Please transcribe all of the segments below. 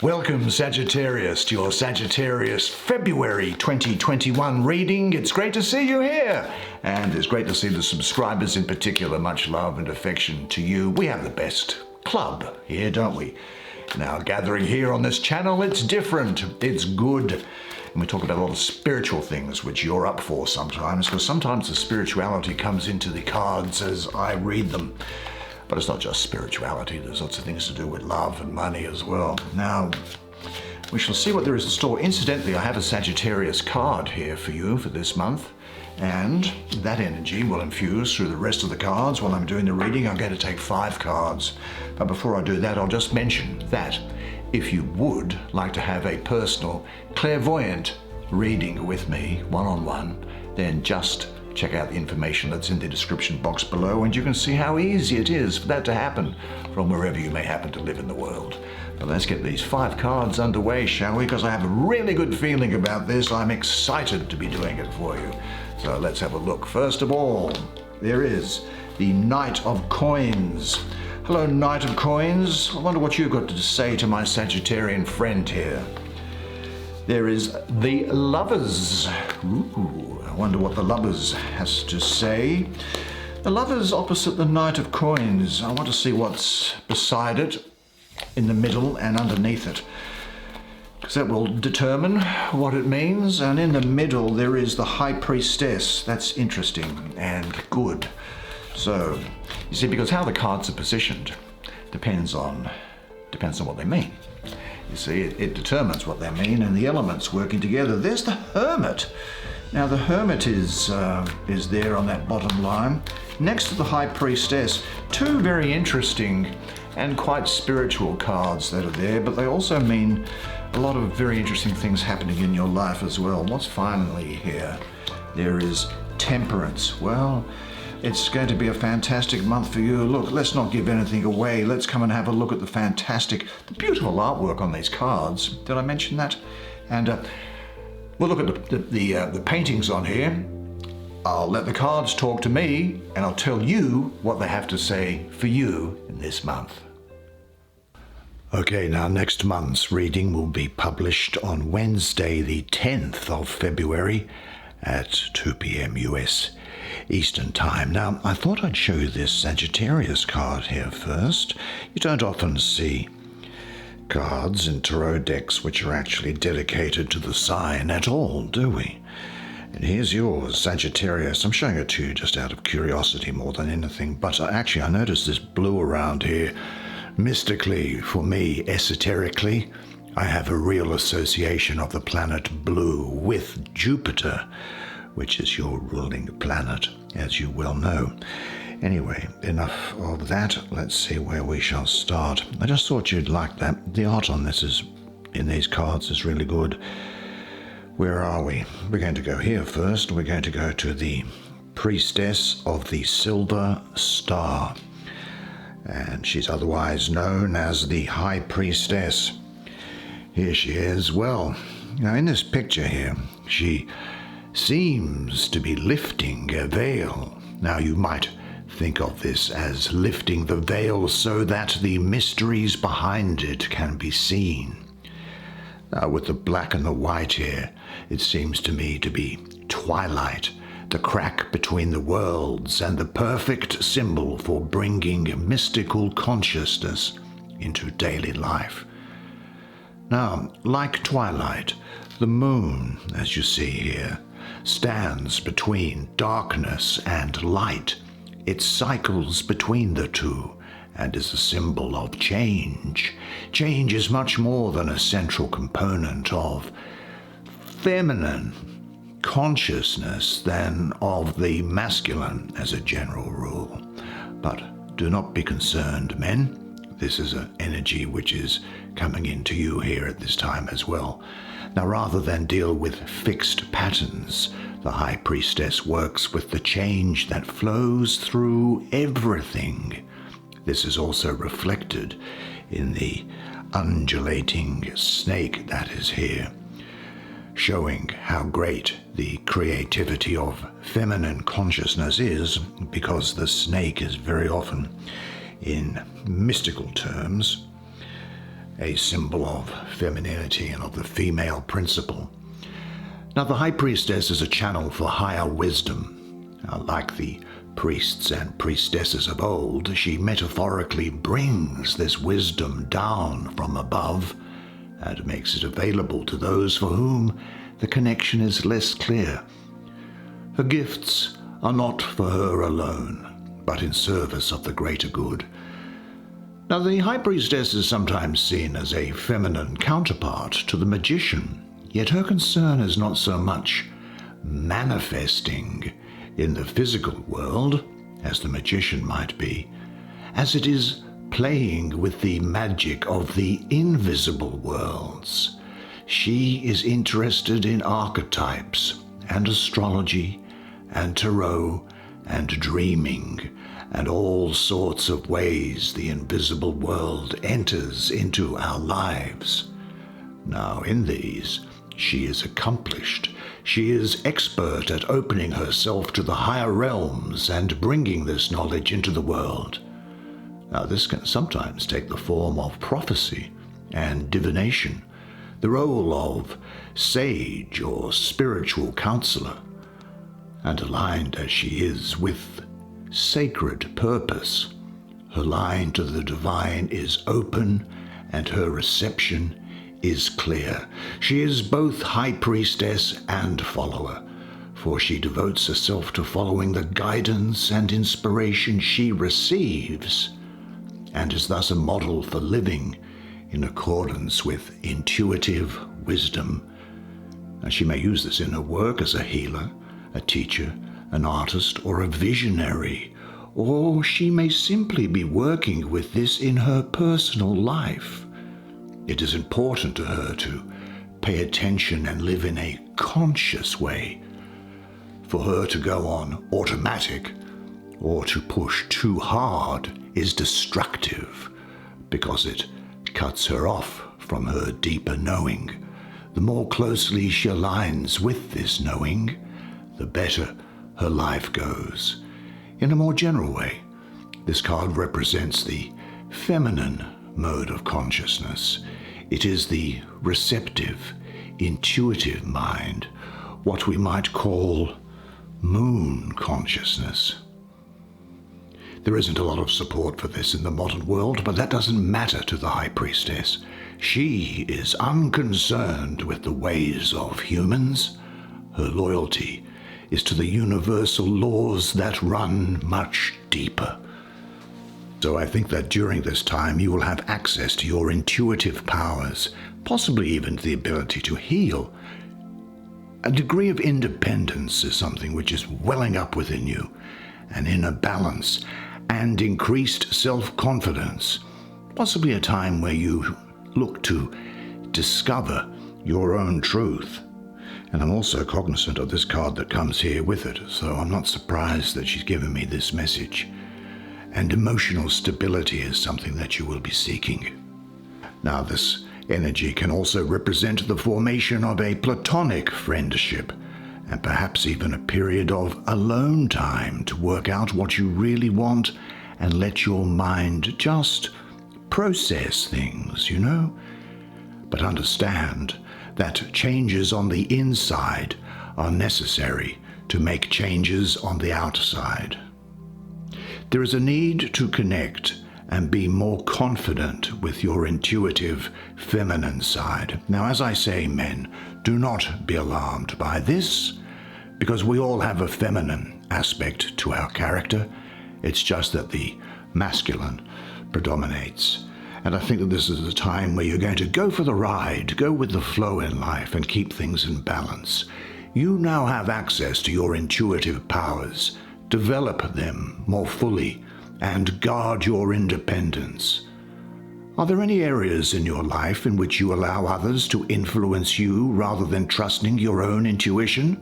Welcome, Sagittarius, to your Sagittarius February 2021 reading. It's great to see you here. And it's great to see the subscribers in particular. Much love and affection to you. We have the best club here, don't we? Now, gathering here on this channel, it's different. It's good. And we talk about a lot of spiritual things, which you're up for sometimes, because sometimes the spirituality comes into the cards as I read them. But it's not just spirituality, there's lots of things to do with love and money as well. Now, we shall see what there is in store. Incidentally, I have a Sagittarius card here for you for this month, and that energy will infuse through the rest of the cards. While I'm doing the reading, I'm going to take 5 cards. But before I do that, I'll just mention that if you would like to have a personal clairvoyant reading with me, one-on-one, then just check out the information that's in the description box below, and you can see how easy it is for that to happen from wherever you may happen to live in the world. But let's get these 5 cards underway, shall we? Because I have a really good feeling about this. I'm excited to be doing it for you. So let's have a look. First of all, there is the Knight of Coins. Hello, Knight of Coins. I wonder what you've got to say to my Sagittarian friend here. There is the Lovers. Ooh, I wonder what the Lovers has to say. The Lovers opposite the Knight of Coins. I want to see what's beside it, in the middle and underneath it, because that will determine what it means. And in the middle there is the High Priestess. That's interesting and good. So, you see, because how the cards are positioned depends on what they mean. You see, it determines what they mean, and the elements working together. There's the Hermit. Now, the Hermit is there on that bottom line, next to the High Priestess. 2 very interesting and quite spiritual cards that are there, but they also mean a lot of very interesting things happening in your life as well. What's finally here? There is Temperance. Well, it's going to be a fantastic month for you. Look, let's not give anything away. Let's come and have a look at the beautiful artwork on these cards. Did I mention that? And we'll look at the paintings on here. I'll let the cards talk to me, and I'll tell you what they have to say for you in this month. Okay, now next month's reading will be published on Wednesday, the 10th of February at 2 p.m. US Eastern Time. Now, I thought I'd show you this Sagittarius card here first. You don't often see cards in tarot decks which are actually dedicated to the sign at all, do we? And here's yours, Sagittarius. I'm showing it to you just out of curiosity more than anything, but actually I noticed this blue around here. Mystically, for me, esoterically, I have a real association of the planet blue with Jupiter, which is your ruling planet, as you well know. Anyway, enough of that. Let's see where we shall start. I just thought you'd like that. The art on this in these cards is really good. Where are we? We're going to go here first. We're going to go to the Priestess of the Silver Star. And she's otherwise known as the High Priestess. Here she is. Well, now in this picture here, she seems to be lifting a veil. Now, you might think of this as lifting the veil so that the mysteries behind it can be seen. Now, with the black and the white here, it seems to me to be twilight, the crack between the worlds, and the perfect symbol for bringing mystical consciousness into daily life. Now, like twilight, the moon, as you see here, stands between darkness and light. It cycles between the two and is a symbol of change. Change is much more than a central component of feminine consciousness than of the masculine as a general rule. But do not be concerned, men. This is an energy which is coming into you here at this time as well. Now, rather than deal with fixed patterns, the High Priestess works with the change that flows through everything. This is also reflected in the undulating snake that is here, showing how great the creativity of feminine consciousness is, because the snake is very often, in mystical terms, a symbol of femininity and of the female principle. Now, the High Priestess is a channel for higher wisdom. Like the priests and priestesses of old, she metaphorically brings this wisdom down from above and makes it available to those for whom the connection is less clear. Her gifts are not for her alone, but in service of the greater good. Now, the High Priestess is sometimes seen as a feminine counterpart to the magician, yet her concern is not so much manifesting in the physical world, as the magician might be, as it is playing with the magic of the invisible worlds. She is interested in archetypes and astrology and tarot and dreaming and all sorts of ways the invisible world enters into our lives. Now, in these, she is accomplished. She is expert at opening herself to the higher realms and bringing this knowledge into the world. Now, this can sometimes take the form of prophecy and divination, the role of sage or spiritual counselor. And aligned as she is with sacred purpose, her line to the divine is open and her reception is clear. She is both High Priestess and follower, for she devotes herself to following the guidance and inspiration she receives, and is thus a model for living in accordance with intuitive wisdom. And she may use this in her work as a healer, a teacher, an artist, or a visionary, or she may simply be working with this in her personal life. It is important to her to pay attention and live in a conscious way. For her to go on automatic or to push too hard is destructive because it cuts her off from her deeper knowing. The more closely she aligns with this knowing, the better her life goes. In a more general way, this card represents the feminine mode of consciousness. It is the receptive, intuitive mind, what we might call moon consciousness. There isn't a lot of support for this in the modern world, but that doesn't matter to the High Priestess. She is unconcerned with the ways of humans. Her loyalty is to the universal laws that run much deeper. So I think that during this time you will have access to your intuitive powers, possibly even the ability to heal. A degree of independence is something which is welling up within you, an inner balance and increased self-confidence, possibly a time where you look to discover your own truth. And I'm also cognizant of this card that comes here with it, so I'm not surprised that she's given me this message. And emotional stability is something that you will be seeking. Now, this energy can also represent the formation of a platonic friendship, and perhaps even a period of alone time to work out what you really want and let your mind just process things, you know? But understand that changes on the inside are necessary to make changes on the outside. There is a need to connect and be more confident with your intuitive feminine side. Now, as I say, men, do not be alarmed by this, because we all have a feminine aspect to our character. It's just that the masculine predominates. And I think that this is a time where you're going to go for the ride, go with the flow in life and keep things in balance. You now have access to your intuitive powers. Develop them more fully and guard your independence. Are there any areas in your life in which you allow others to influence you rather than trusting your own intuition?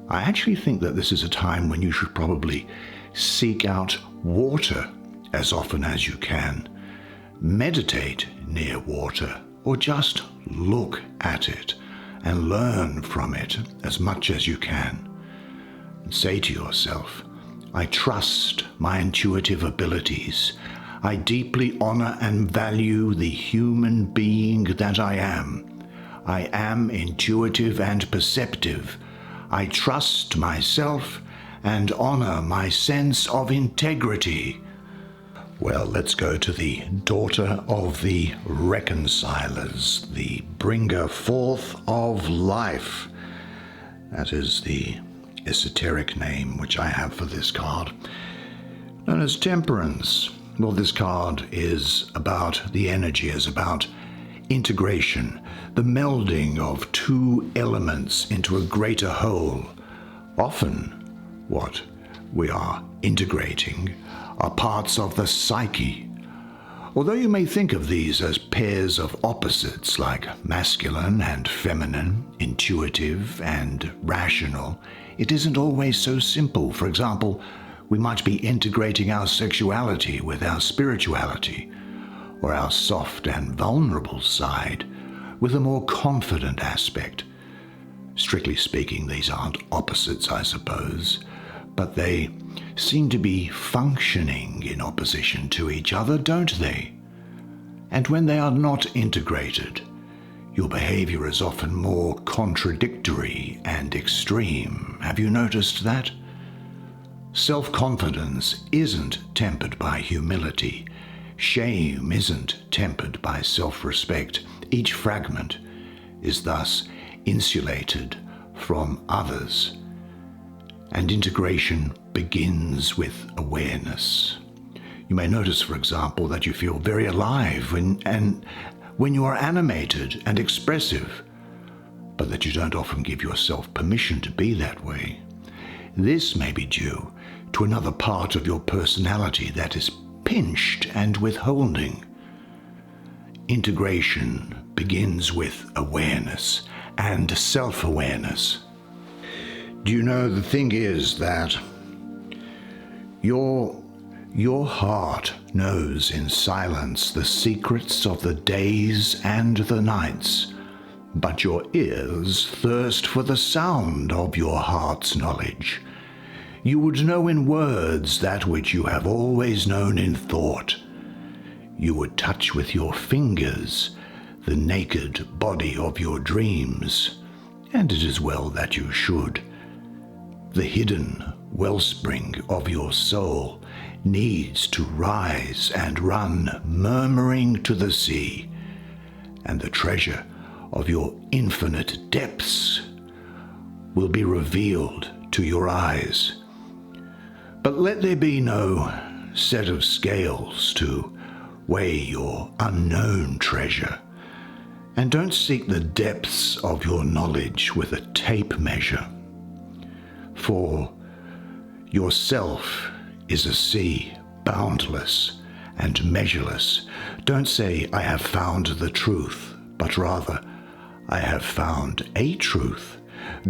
I actually think that this is a time when you should probably seek out water as often as you can. Meditate near water, or just look at it and learn from it as much as you can. And say to yourself, I trust my intuitive abilities. I deeply honor and value the human being that I am. I am intuitive and perceptive. I trust myself and honor my sense of integrity. Well, let's go to the daughter of the reconcilers, the bringer forth of life. That is the esoteric name which I have for this card, known as Temperance. Well, this card is about the energy, is about integration, the melding of two elements into a greater whole. Often, what we are integrating are parts of the psyche. Although you may think of these as pairs of opposites like masculine and feminine, intuitive and rational, it isn't always so simple. For example, we might be integrating our sexuality with our spirituality, or our soft and vulnerable side with a more confident aspect. Strictly speaking, these aren't opposites, I suppose, but they seem to be functioning in opposition to each other, don't they? And when they are not integrated, your behavior is often more contradictory and extreme. Have you noticed that? Self-confidence isn't tempered by humility. Shame isn't tempered by self-respect. Each fragment is thus insulated from others. And integration begins with awareness. You may notice, for example, that you feel very alive when you are animated and expressive, but that you don't often give yourself permission to be that way. This may be due to another part of your personality that is pinched and withholding. Integration begins with awareness and self-awareness. Do you know, the thing is that your heart knows in silence the secrets of the days and the nights, but your ears thirst for the sound of your heart's knowledge. You would know in words that which you have always known in thought. You would touch with your fingers the naked body of your dreams, and it is well that you should. The hidden wellspring of your soul needs to rise and run murmuring to the sea, and the treasure of your infinite depths will be revealed to your eyes. But let there be no set of scales to weigh your unknown treasure, and don't seek the depths of your knowledge with a tape measure. For yourself is a sea, boundless and measureless. Don't say, I have found the truth, but rather, I have found a truth.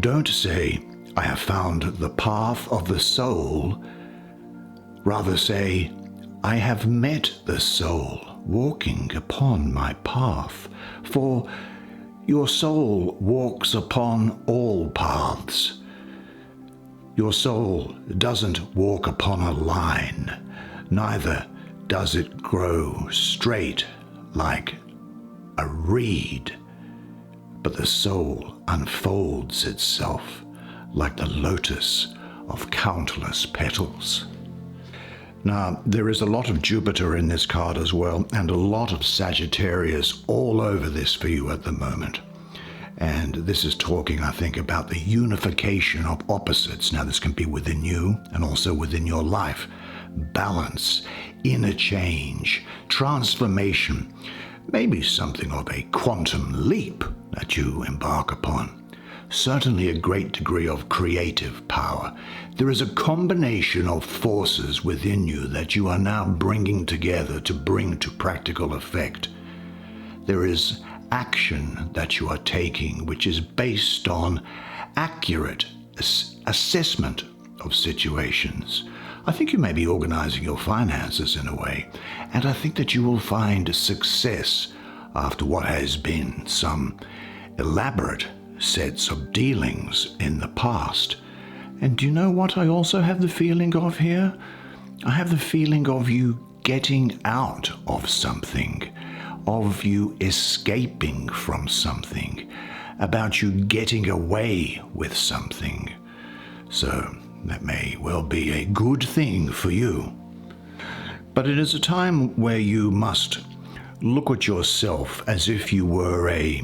Don't say, I have found the path of the soul. Rather say, I have met the soul walking upon my path. For your soul walks upon all paths. Your soul doesn't walk upon a line, neither does it grow straight like a reed, but the soul unfolds itself like the lotus of countless petals. Now, there is a lot of Jupiter in this card as well, and a lot of Sagittarius all over this for you at the moment. And this is talking, I think, about the unification of opposites. Now, this can be within you and also within your life. Balance, inner change, transformation, maybe something of a quantum leap that you embark upon. Certainly a great degree of creative power. There is a combination of forces within you that you are now bringing together to bring to practical effect. There is action that you are taking which is based on accurate assessment of situations. I think you may be organizing your finances in a way, and I think that you will find success after what has been some elaborate sets of dealings in the past. And do you know what I also have the feeling of here? I have the feeling of you getting out of something, of you escaping from something, about you getting away with something. So that may well be a good thing for you. But it is a time where you must look at yourself as if you were a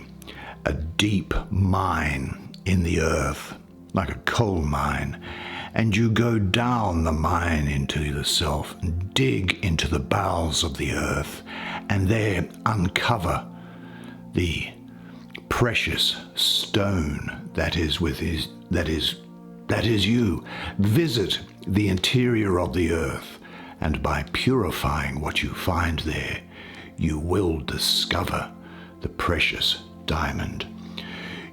deep mine in the earth, like a coal mine, and you go down the mine into yourself and dig into the bowels of the earth, and there uncover the precious stone that is you. Visit the interior of the earth, and by purifying what you find there, you will discover the precious diamond.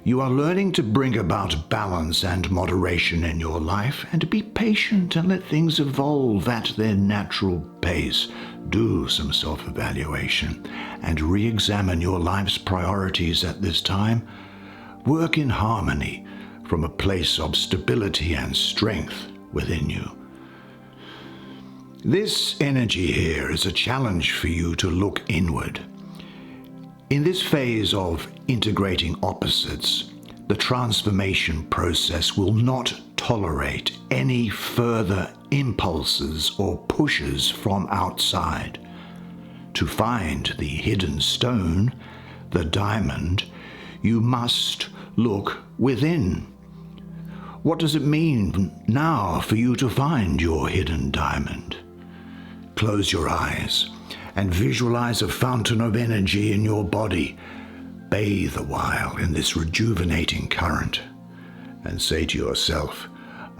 You are learning to bring about balance and moderation in your life, and to be patient and let things evolve at their natural pace. Do some self-evaluation and re-examine your life's priorities at this time. Work in harmony from a place of stability and strength within you. This energy here is a challenge for you to look inward. In this phase of integrating opposites, the transformation process will not tolerate any further impulses or pushes from outside. To find the hidden stone, the diamond, you must look within. What does it mean now for you to find your hidden diamond? Close your eyes and visualize a fountain of energy in your body. Bathe a while in this rejuvenating current and say to yourself,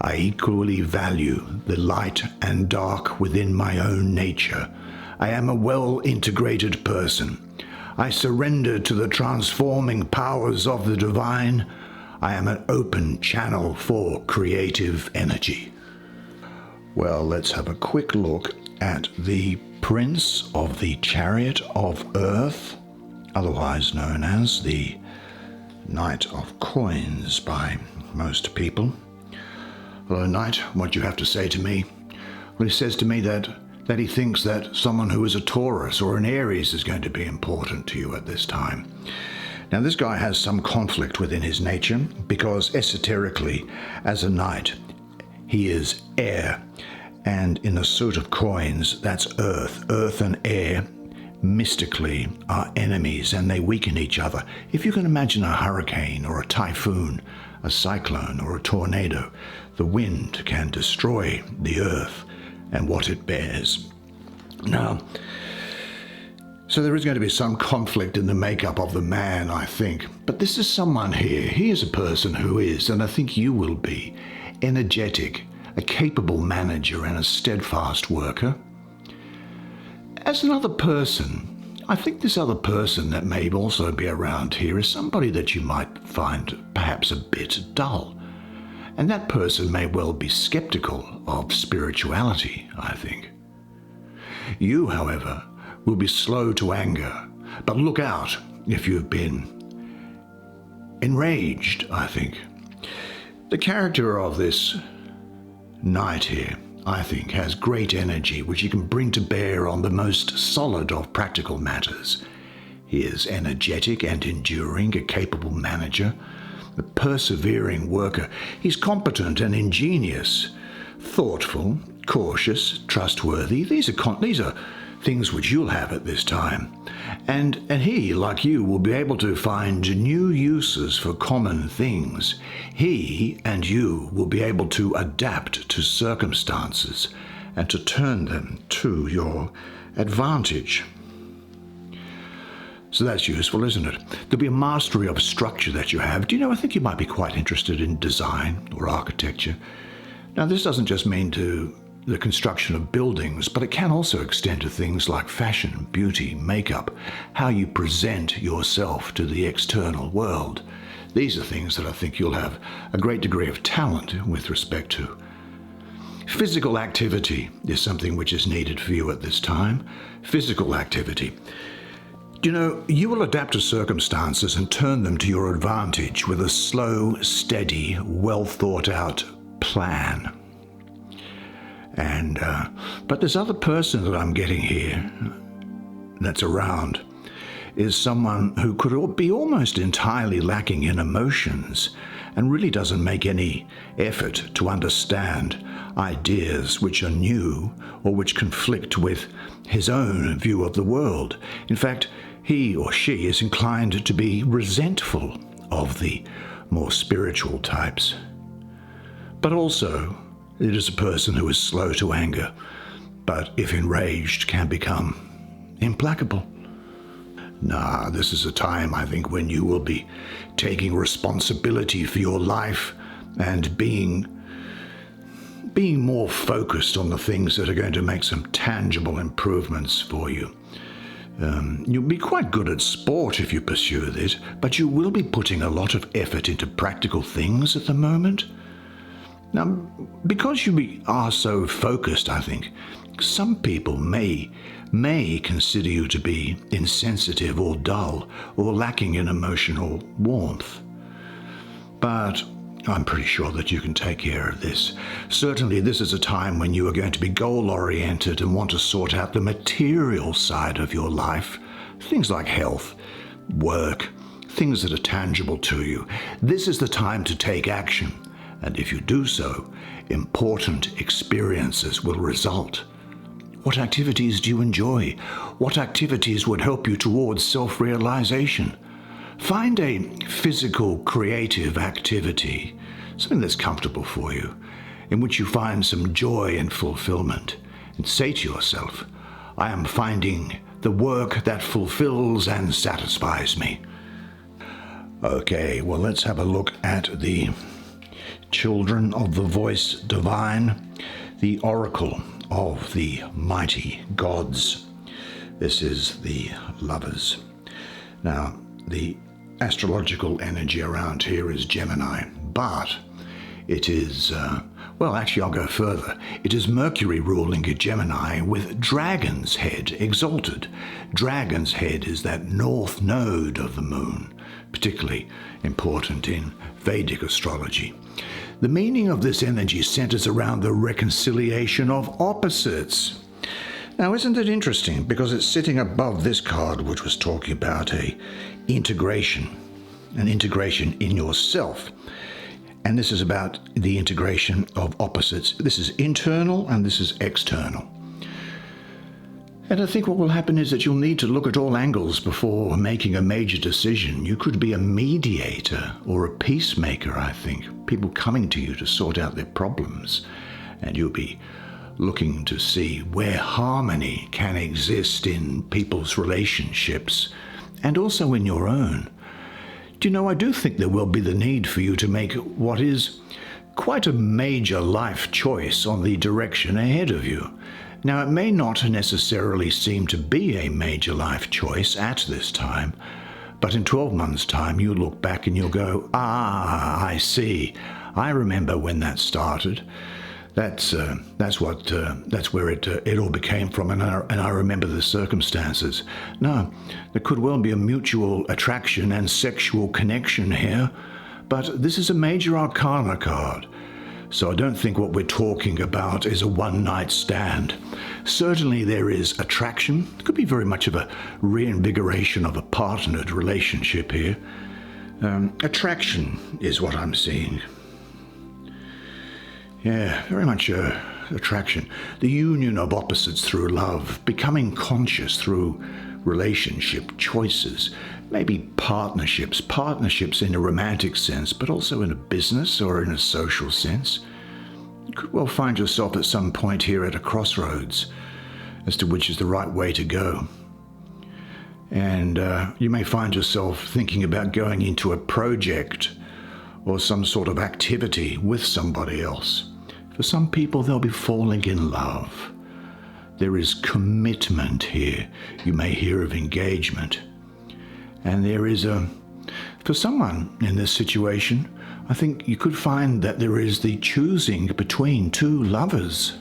I equally value the light and dark within my own nature. I am a well-integrated person. I surrender to the transforming powers of the divine. I am an open channel for creative energy. Well, let's have a quick look at the Prince of the Chariot of Earth, otherwise known as the Knight of Coins by most people. Hello, Knight, what do you have to say to me? Well, he says to me that he thinks that someone who is a Taurus or an Aries is going to be important to you at this time. Now, this guy has some conflict within his nature because esoterically, as a knight, he is air. And in the suit of coins, that's earth. Earth and air mystically are enemies, and they weaken each other. If you can imagine a hurricane or a typhoon, a cyclone or a tornado, the wind can destroy the earth and what it bears. Now, so there is going to be some conflict in the makeup of the man, I think. But this is someone here. He is a person who is, and I think you will be, energetic, a capable manager and a steadfast worker. As another person, I think this other person that may also be around here is somebody that you might find perhaps a bit dull. And that person may well be skeptical of spirituality, I think. You, however, will be slow to anger, but look out if you've been enraged, I think. The character of this knight here, I think, has great energy which he can bring to bear on the most solid of practical matters. He is energetic and enduring, a capable manager, a persevering worker. He's competent and ingenious, thoughtful, cautious, trustworthy. These are things which you'll have at this time. And he, like you, will be able to find new uses for common things. He and you will be able to adapt to circumstances and to turn them to your advantage. So that's useful, isn't it? There'll be a mastery of structure that you have. Do you know, I think you might be quite interested in design or architecture. Now, this doesn't just mean to the construction of buildings, but it can also extend to things like fashion, beauty, makeup, how you present yourself to the external world. These are things that I think you'll have a great degree of talent with respect to. Physical activity is something which is needed for you at this time. Physical activity. You know, you will adapt to circumstances and turn them to your advantage with a slow, steady, well thought out plan. And but this other person that I'm getting here that's around is someone who could be almost entirely lacking in emotions and really doesn't make any effort to understand ideas which are new or which conflict with his own view of the world. In fact, he or she is inclined to be resentful of the more spiritual types. But also, it is a person who is slow to anger, but if enraged can become implacable. This is a time, I think, when you will be taking responsibility for your life and being more focused on the things that are going to make some tangible improvements for you. You'll be quite good at sport if you pursue this, but you will be putting a lot of effort into practical things at the moment. Now, because you are so focused, I think, some people may consider you to be insensitive or dull or lacking in emotional warmth. But I'm pretty sure that you can take care of this. Certainly, this is a time when you are going to be goal-oriented and want to sort out the material side of your life, things like health, work, things that are tangible to you. This is the time to take action, and if you do so, important experiences will result. What activities do you enjoy? What activities would help you towards self-realization? Find a physical, creative activity, something that's comfortable for you, in which you find some joy and fulfillment, and say to yourself, I am finding the work that fulfills and satisfies me. Okay, well, let's have a look at the children of the voice divine, the oracle of the mighty gods. This is the Lovers. Now, the astrological energy around here is Gemini, but it is, actually I'll go further. It is Mercury ruling a Gemini with Dragon's Head exalted. Dragon's Head is that north node of the moon, particularly important in Vedic astrology. The meaning of this energy centers around the reconciliation of opposites. Now, isn't it interesting? Because it's sitting above this card, which was talking about an integration in yourself. And this is about the integration of opposites. This is internal and this is external. And I think what will happen is that you'll need to look at all angles before making a major decision. You could be a mediator or a peacemaker, I think. People coming to you to sort out their problems. And you'll be looking to see where harmony can exist in people's relationships and also in your own. Do you know, I do think there will be the need for you to make what is quite a major life choice on the direction ahead of you. Now, it may not necessarily seem to be a major life choice at this time, but in 12 months' time, you'll look back and you'll go, I see. I remember when that started. That's where it all became from, and I remember the circumstances. No, there could well be a mutual attraction and sexual connection here, but this is a major arcana card. So I don't think what we're talking about is a one-night stand. Certainly there is attraction. It could be very much of a reinvigoration of a partnered relationship here. Attraction is what I'm seeing. Yeah, very much attraction. The union of opposites through love, becoming conscious through relationship choices, maybe partnerships in a romantic sense, but also in a business or in a social sense. You could well find yourself at some point here at a crossroads as to which is the right way to go. And you may find yourself thinking about going into a project or some sort of activity with somebody else. For some people, they'll be falling in love. There is commitment here. You may hear of engagement. And there is for someone in this situation, I think you could find that there is the choosing between two lovers.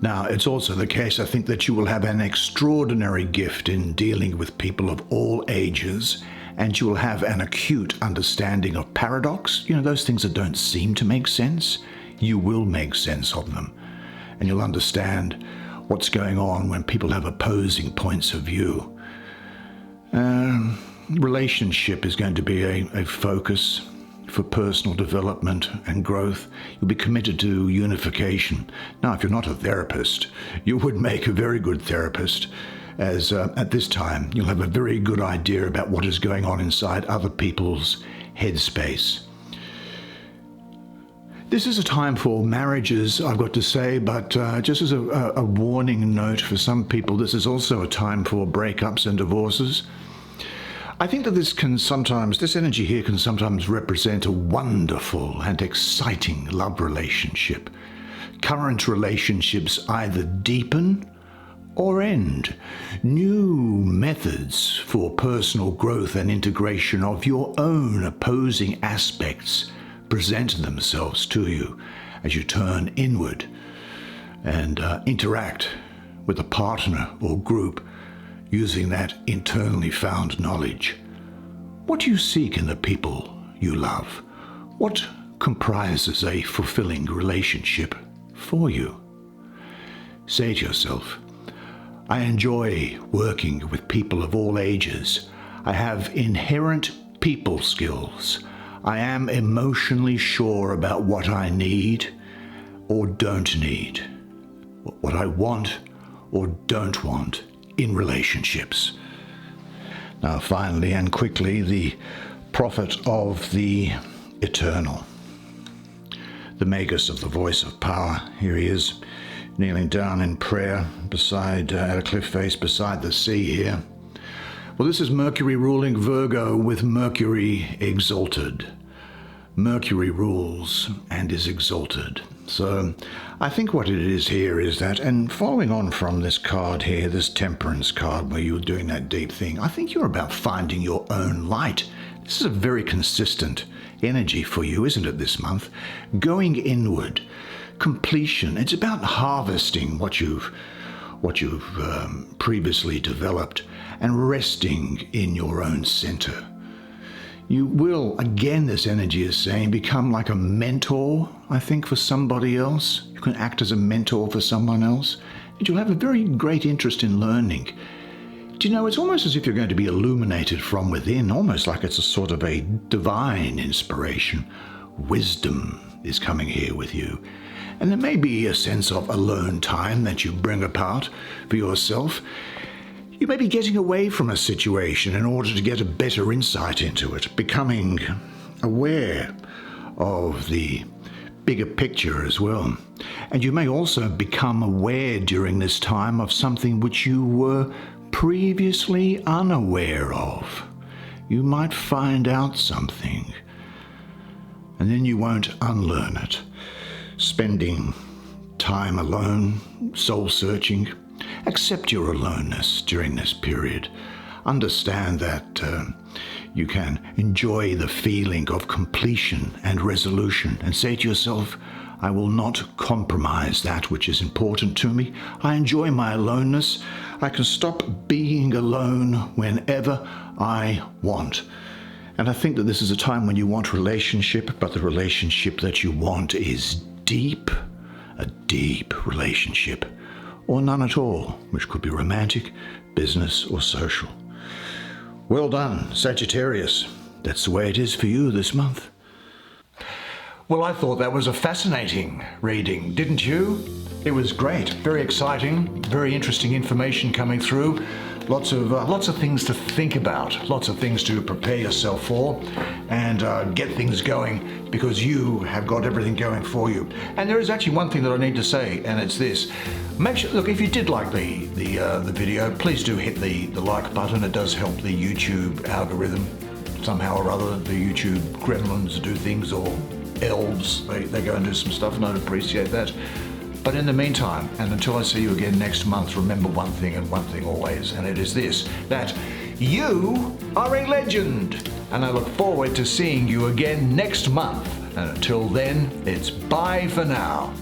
Now, it's also the case, I think, that you will have an extraordinary gift in dealing with people of all ages, and you will have an acute understanding of paradox. You know, those things that don't seem to make sense, you will make sense of them. and you'll understand what's going on when people have opposing points of view. Relationship is going to be a focus for personal development and growth. You'll be committed to unification. Now, if you're not a therapist, you would make a very good therapist, as at this time you'll have a very good idea about what is going on inside other people's headspace. This is a time for marriages, I've got to say, but just as a warning note for some people, this is also a time for breakups and divorces. I think that this energy here can sometimes represent a wonderful and exciting love relationship. Current relationships either deepen or end. New methods for personal growth and integration of your own opposing aspects present themselves to you as you turn inward and interact with a partner or group using that internally found knowledge. What do you seek in the people you love? What comprises a fulfilling relationship for you? Say to yourself, I enjoy working with people of all ages. I have inherent people skills. I am emotionally sure about what I need or don't need, what I want or don't want in relationships. Now, finally and quickly, the prophet of the eternal, the magus of the voice of power. Here he is, kneeling down in prayer at a cliff face beside the sea here. Well, this is Mercury ruling Virgo with Mercury exalted. Mercury rules and is exalted. So I think what it is here is that, and following on from this card here, this Temperance card where you're doing that deep thing, I think you're about finding your own light. This is a very consistent energy for you, isn't it, this month? Going inward, completion. It's about harvesting what you've previously developed and resting in your own center. You will, again, this energy is saying, become like a mentor, I think, for somebody else. You can act as a mentor for someone else, and you'll have a very great interest in learning. Do you know, it's almost as if you're going to be illuminated from within, almost like it's a sort of a divine inspiration. Wisdom is coming here with you. And there may be a sense of alone time that you bring apart for yourself. You may be getting away from a situation in order to get a better insight into it, becoming aware of the bigger picture as well. And you may also become aware during this time of something which you were previously unaware of. You might find out something, and then you won't unlearn it. Spending time alone, soul-searching. Accept your aloneness during this period. Understand that you can enjoy the feeling of completion and resolution, and say to yourself, I will not compromise that which is important to me. I enjoy my aloneness. I can stop being alone whenever I want. And I think that this is a time when you want relationship, but the relationship that you want is deep, a deep relationship, or none at all, which could be romantic, business, or social. Well done, Sagittarius. That's the way it is for you this month. Well, I thought that was a fascinating reading, didn't you? It was great, very exciting, very interesting information coming through. Lots of things to think about, lots of things to prepare yourself for, and get things going, because you have got everything going for you. And there is actually one thing that I need to say, and it's this: make sure, look, if you did like the video, please do hit the like button. It does help the YouTube algorithm somehow or other. The YouTube gremlins do things, or elves, they go and do some stuff, and I'd appreciate that. But in the meantime, and until I see you again next month, remember one thing and one thing always, and it is this, that you are a legend. And I look forward to seeing you again next month. And until then, it's bye for now.